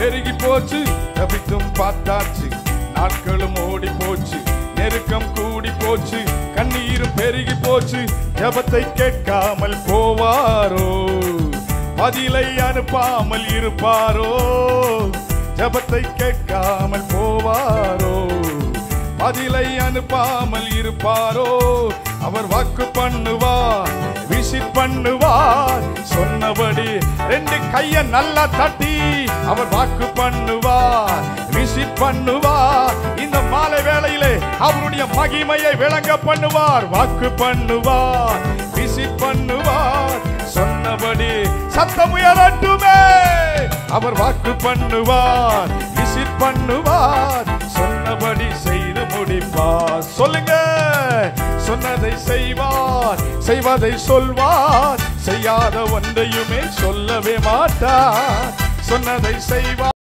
பெருகி போச்சு, தப்பித்தும் பார்த்தாச்சு, நாட்களும் ஓடி போச்சு, நெருக்கம் கூடி போச்சு, கண்ணீரும் பெருகி போச்சு. ஜெபத்தை கேட்காமல் போவாரோ, பதிலை அனுப்பாமல் இருப்பாரோ? ஜெபத்தை கேட்காமல் போவாரோ, பதிலை அனுப்பாமல் இருப்பாரோ? அவர் வாக்கு பண்ணுவார், விசிட் பண்ணுவார், சொன்னபடி ரெண்டு கைய நல்லா தட்டி அவர் வாக்கு பண்ணுவார், விசிட் பண்ணுவார். இந்த மாலை வேளையிலே அவருடைய மகிமையை விளங்க பண்ணுவார். வாக்கு பண்ணுவார், விசிட் பண்ணுவார், சொன்னபடி சத்தம் உயரட்டுமே. அவர் வாக்கு பண்ணுவார், விசிட் பண்ணுவார், சொன்னபடி செய்து முடிப்பார். சொல்லுங்க, சொன்னதை செய்வார், செய்வதை சொல்வார், செய்யாத ஒன்றையுமே சொல்லவே மாட்டார். சொன்னதை செய்வார்.